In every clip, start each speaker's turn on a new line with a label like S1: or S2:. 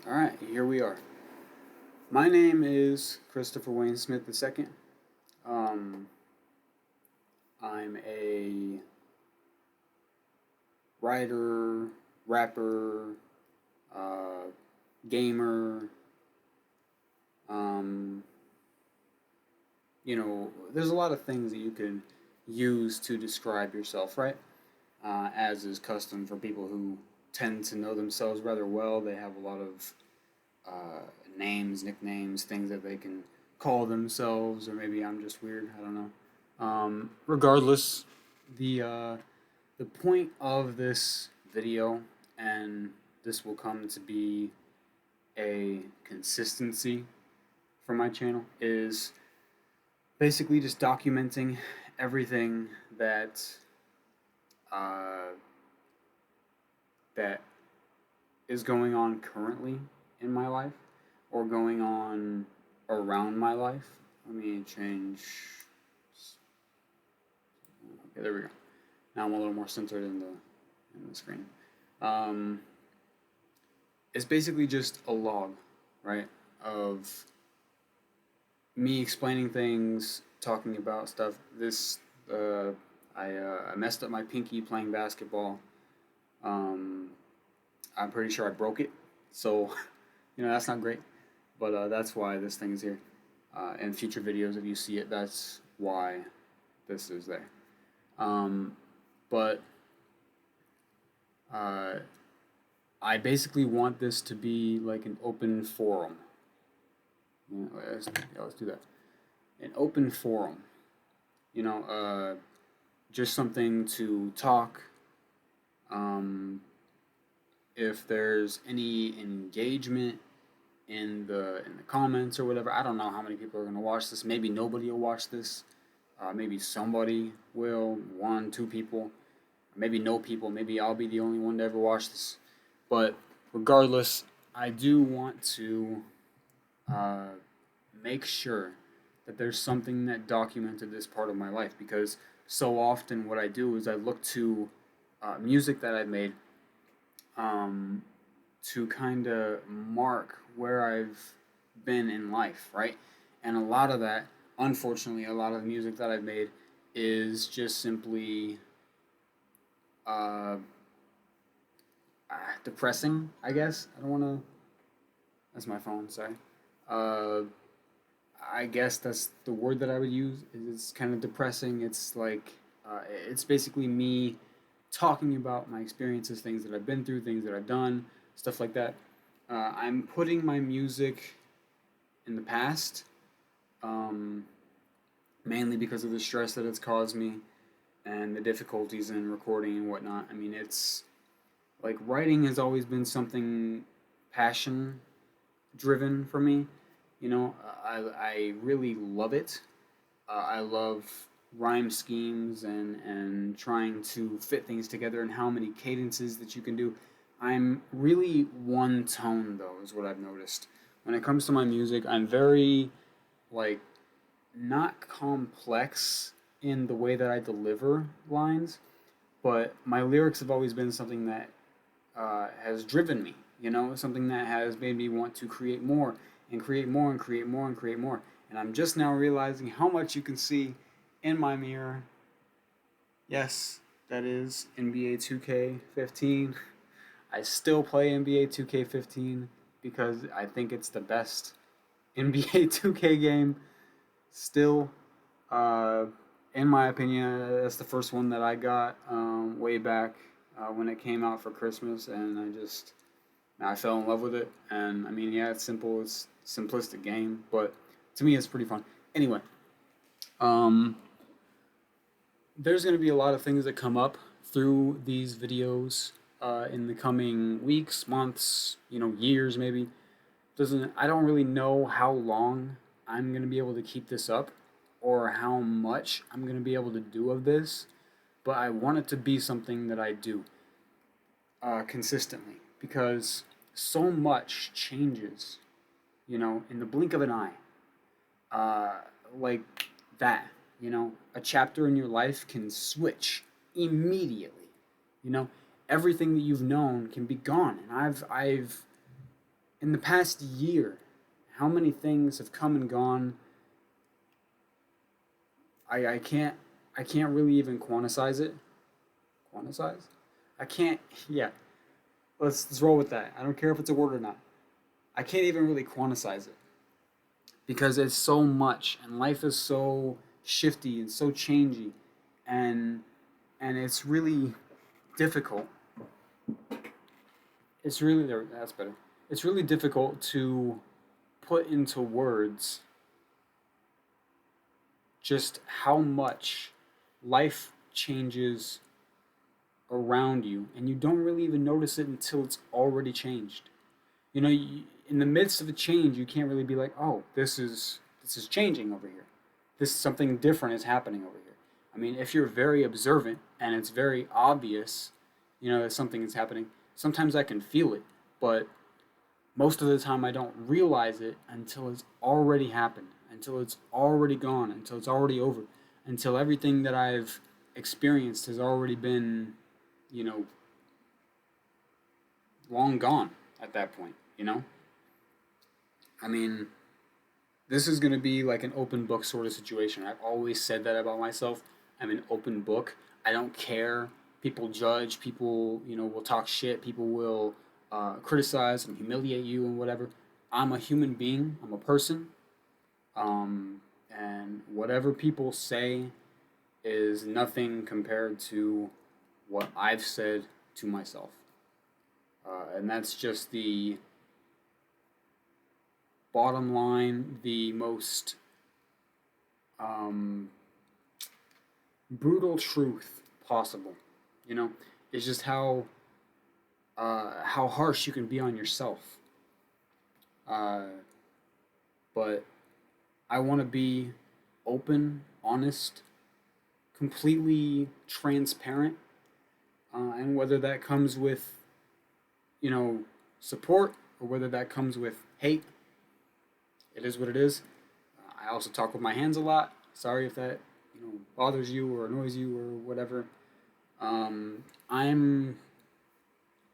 S1: All right, here we are. My name is Christopher Wayne Smith II. Um, I'm a writer, rapper, uh, gamer. Um, there's a lot of things that you can use to describe yourself, right? As is custom for people who tend to know themselves rather well. They have a lot of uh, names, nicknames, things that they can call themselves, or maybe I'm just weird. I don't know. Regardless, the point of this video, and this will come to be a consistency for my channel, is basically just documenting everything uh, that is going on currently in my life or going on around my life. Let me change. Okay, there we go. Now I'm a little more centered in the screen. Um, it's basically just a log, right, of me explaining things, talking about stuff. Uh, I messed up my pinky playing basketball. Um, I'm pretty sure I broke it, so that's not great. But that's why this thing is here. In future videos, if you see it, that's why this is there. Um, but uh, I basically want this to be like an open forum. Let's do that. An open forum. You know, uh, just something to talk. Um, if there's any engagement in the comments or whatever, I don't know how many people are gonna watch this. Maybe nobody will watch this. Maybe somebody will, one, two people, maybe no people. Maybe I'll be the only one to ever watch this. But regardless, I do want to uh, make sure that there's something that documented this part of my life because so often what I do is I look to music that I've made um, to kind of mark where I've been in life, right? And a lot of that, unfortunately, a lot of the music that I've made is just simply uh, depressing, I guess. I don't want to. That's my phone, sorry. Uh, I guess that's the word that I would use. It's kind of depressing. It's like it's basically me talking about my experiences, things that I've been through, things that I've done, stuff like that. I'm putting my music in the past, um, mainly because of the stress that it's caused me and the difficulties in recording and whatnot. I mean, it's like writing has always been something passion driven for me. I really love it. I love rhyme schemes and trying to fit things together and how many cadences that you can do. I'm really one tone though, is what I've noticed. When it comes to my music, I'm very like not complex in the way that I deliver lines, but my lyrics have always been something that has driven me. Something that has made me want to create more and create more and create more and create more. And I'm just now realizing how much you can see in my mirror. Yes, that is NBA 2K15. I still play NBA 2K15 because I think it's the best NBA 2K game. Still, uh, in my opinion, that's the first one that I got way back when it came out for Christmas, and I fell in love with it. And I mean, yeah, it's simple, it's a simplistic game, but to me, it's pretty fun. Anyway, um, there's going to be a lot of things that come up through these videos in the coming weeks, months, years maybe. Doesn't I don't really know how long I'm going to be able to keep this up or how much I'm going to be able to do of this, but I want it to be something that I do consistently because so much changes, in the blink of an eye. Uh, like that, a chapter in your life can switch immediately. You know, everything that you've known can be gone, and I've in the past year, how many things have come and gone. I can't really even quantize it. Quantize? I can't. Yeah, let's roll with that. I don't care if it's a word or not. I can't even really quantize it because it's so much, and life is so shifty and so changey, and it's really difficult. It's really there. That's better. It's really difficult to put into words just how much life changes around you, and you don't really even notice it until it's already changed. You know, in the midst of a change, you can't really be like, "Oh, this is changing over here. This something different is happening over here." I mean, if you're very observant and it's very obvious, that something is happening, sometimes I can feel it, but most of the time I don't realize it until it's already happened, until it's already gone, until it's already over, until everything that I've experienced has already been, you know, long gone at that point. I mean, this is going to be like an open book sort of situation. I've always said that about myself. I'm an open book. I don't care. People judge. People, will talk shit. People will criticize and humiliate you and whatever. I'm a human being. I'm a person. And whatever people say is nothing compared to what I've said to myself. And that's just the bottom line, the most um, brutal truth possible. You know, it's just how harsh you can be on yourself. Uh, but I want to be open, honest, completely transparent, and whether that comes with support or whether that comes with hate, it is what it is. I also talk with my hands a lot. Sorry if that bothers you or annoys you or whatever. Um, I'm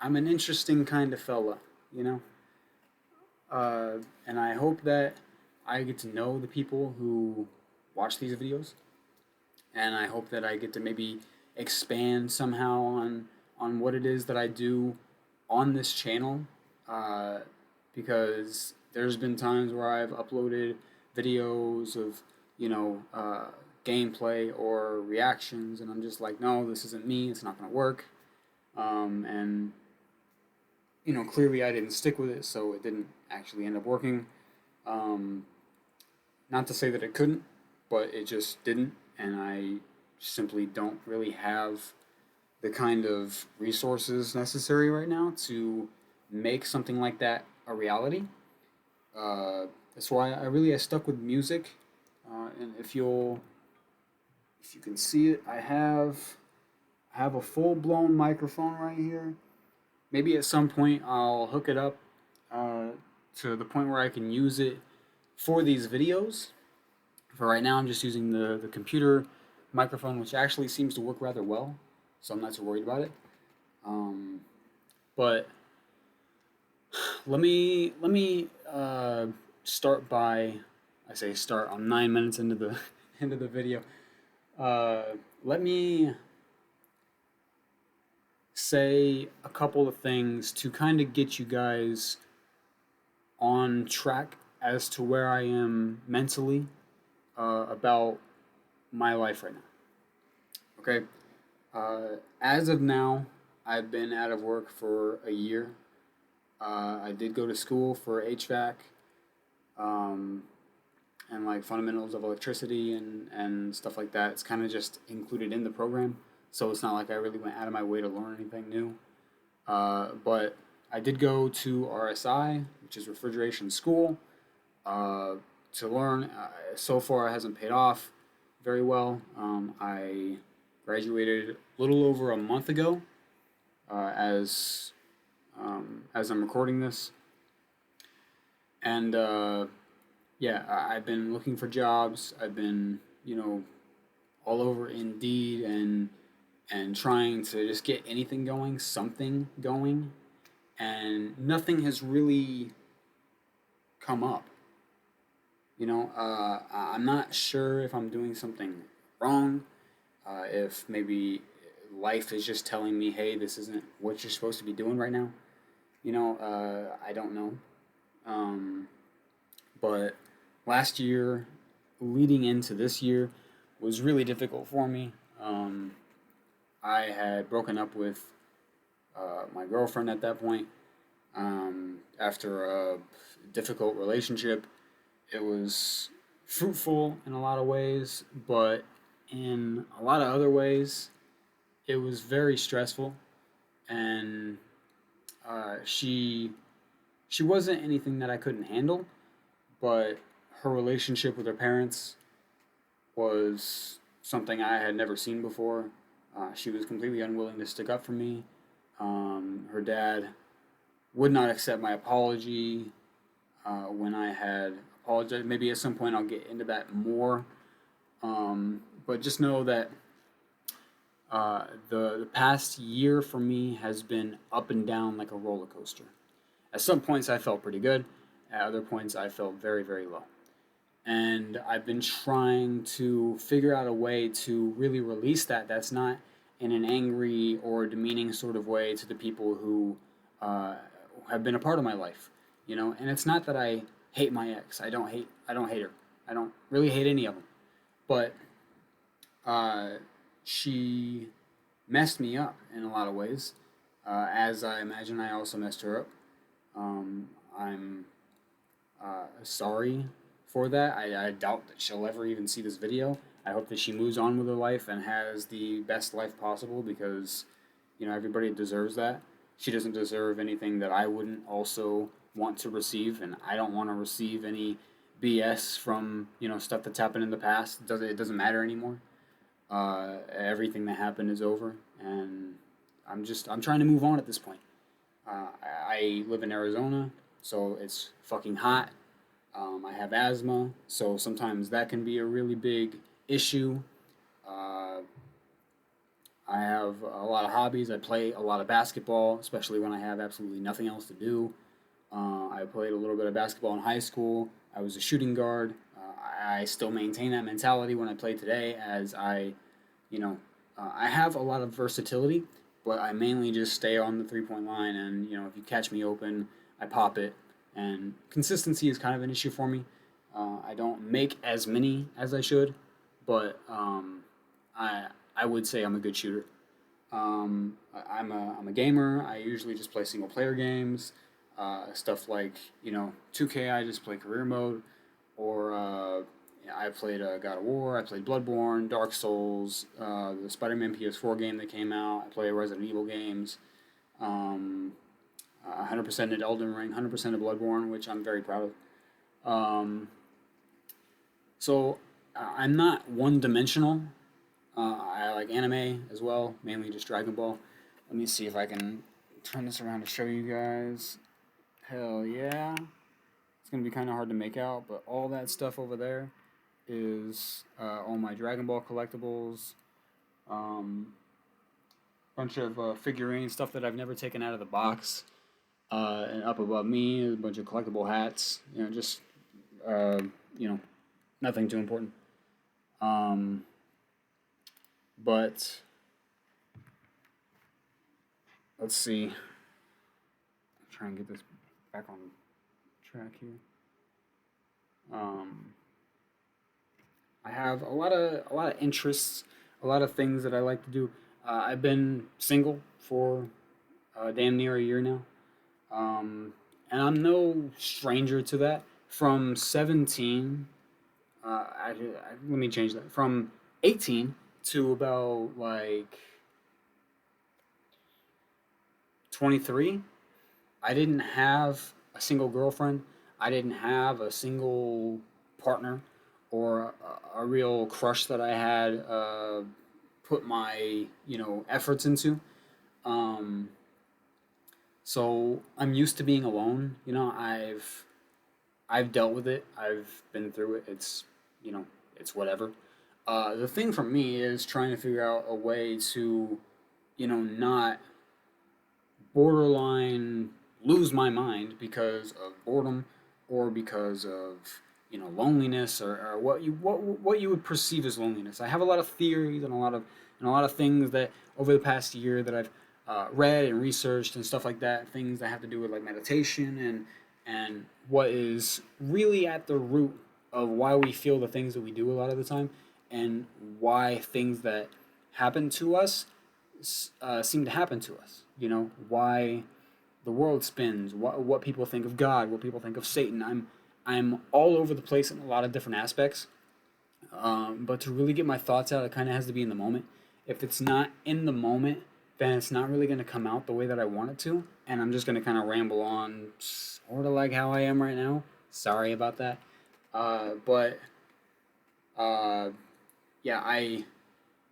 S1: I'm an interesting kind of fella, you know. And I hope that I get to know the people who watch these videos, and I hope that I get to maybe expand somehow on what it is that I do on this channel, uh, because there's been times where I've uploaded videos of gameplay or reactions, and I'm just like, no, this isn't me. It's not gonna work. And clearly I didn't stick with it, so it didn't actually end up working. Um, Not to say that it couldn't, but it just didn't, and I simply don't really have the kind of resources necessary right now to make something like that a reality. That's why I stuck with music, and if you can see it, I have a full blown microphone right here. Maybe at some point I'll hook it up uh, to the point where I can use it for these videos. For right now, I'm just using the computer microphone, which actually seems to work rather well, so I'm not too worried about it. Um, but let me start by, I say start. I'm 9 minutes into the into the video. Uh, Let me say a couple of things to kind of get you guys on track as to where I am mentally about my life right now. Okay. As of now, I've been out of work for a year. I did go to school for HVAC, um, and like fundamentals of electricity and stuff like that. It's kind of just included in the program, so it's not like I really went out of my way to learn anything new. But I did go to RSI, which is refrigeration school, uh, to learn. So far, it hasn't paid off very well. I graduated a little over a month ago, as I'm recording this, and yeah, I've been looking for jobs. I've been all over Indeed and trying to just get anything going, something going, and nothing has really come up. I'm not sure if I'm doing something wrong, if maybe life is just telling me, hey, this isn't what you're supposed to be doing right now. I don't know. Um, but last year, leading into this year, was really difficult for me. I had broken up with my girlfriend at that point after a difficult relationship. It was fruitful in a lot of ways, but in a lot of other ways, it was very stressful. And she wasn't anything that I couldn't handle, but her relationship with her parents was something I had never seen before. She was completely unwilling to stick up for me. Her dad would not accept my apology when I had apologized. Maybe at some point I'll get into that more. But just know that the past year for me has been up and down like a roller coaster. At some points I felt pretty good. At other points I felt very, very low. And I've been trying to figure out a way to really release that. That's not in an angry or demeaning sort of way to the people who uh, have been a part of my life, And it's not that I hate my ex. I don't hate her. I don't really hate any of them. But uh, she messed me up in a lot of ways, as I imagine I also messed her up. I'm sorry for that. I doubt that she'll ever even see this video. I hope that she moves on with her life and has the best life possible because, everybody deserves that. She doesn't deserve anything that I wouldn't also want to receive, and I don't want to receive any BS from, stuff that's happened in the past. It doesn't matter anymore. Everything that happened is over, and I'm trying to move on at this point. I live in Arizona, so it's fucking hot. I have asthma, so sometimes that can be a really big issue. Uh, I have a lot of hobbies. I play a lot of basketball, especially when I have absolutely nothing else to do. I played a little bit of basketball in high school. I was a shooting guard. I still maintain that mentality when I play today, as you know, I have a lot of versatility, but I mainly just stay on the 3 point line. And if you catch me open, I pop it. And consistency is kind of an issue for me. I don't make as many as I should, but I I would say I'm a good shooter. I'm a gamer. I usually just play single player games, stuff like 2K. I just play career mode, or I played God of War. I played Bloodborne, Dark Souls, the Spider-Man PS4 game that came out. I play Resident Evil games. 100% at Elden Ring, 100% of Bloodborne, which I'm very proud of. So I'm not one dimensional. I like anime as well, mainly just Dragon Ball. Let me see if I can turn this around to show you guys. Hell yeah. It's going to be kind of hard to make out, but all that stuff over there is all my Dragon Ball collectibles. Um, Bunch of figurines, stuff that I've never taken out of the box. And up above me, a bunch of collectible hats. Just, uh, you know, nothing too important. Um, but let's see. Try and get this back on track here. Um, I have a lot of interests, a lot of things that I like to do. I've been single for damn near a year now, um, and I'm no stranger to that. From 17, let me change that. From 18 to about like 23, I didn't have a single girlfriend. I didn't have a single partner or a real crush that I had put my efforts into. Um, so I'm used to being alone. I've dealt with it. I've been through it. You know it's whatever. The thing for me is trying to figure out a way to not borderline lose my mind because of boredom or because of loneliness, or what you would perceive as loneliness. I have a lot of theories and a lot of things that over the past year that I've read and researched and stuff like that. Things that have to do with like meditation and what is really at the root of why we feel the things that we do a lot of the time, and why things that happen to us seem to happen to us. Why the world spins, what people think of God, what people think of Satan. I'm all over the place in a lot of different aspects. But to really get my thoughts out, it kind of has to be in the moment. If it's not in the moment, then it's not really going to come out the way that I want it to, and I'm just going to kind of ramble on, sort of like how I am right now. Sorry about that. But uh, yeah,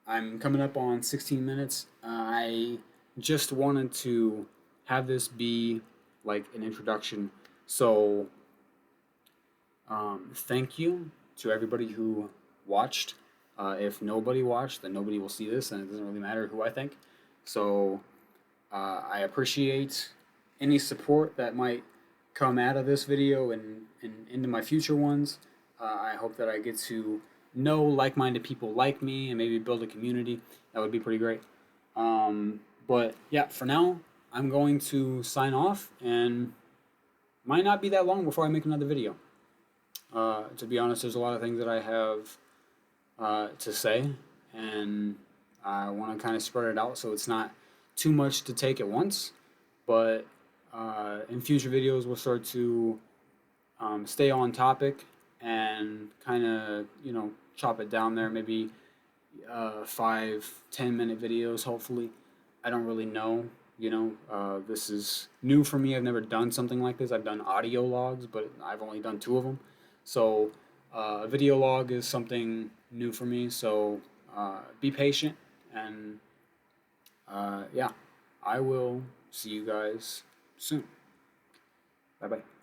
S1: I'm coming up on 16 minutes. I just wanted to have this be like an introduction. So, thank you to everybody who watched. If nobody watched, then nobody will see this, and it doesn't really matter who I think. So, I appreciate any support that might come out of this video and into my future ones. I hope that I get to know like-minded people like me and maybe build a community. That would be pretty great. But yeah, for now, I'm going to sign off, and might not be that long before I make another video. To be honest, there's a lot of things that I have to say, and I want to kind of spread it out so it's not too much to take at once. But in future videos, we'll start to stay on topic and kind of chop it down there. Maybe 5-10 minute videos. Hopefully, I don't really know. This is new for me. I've never done something like this. I've done audio logs, but I've only done 2 of them. So a video log is something new for me. So be patient, and yeah, I will see you guys soon. Bye bye.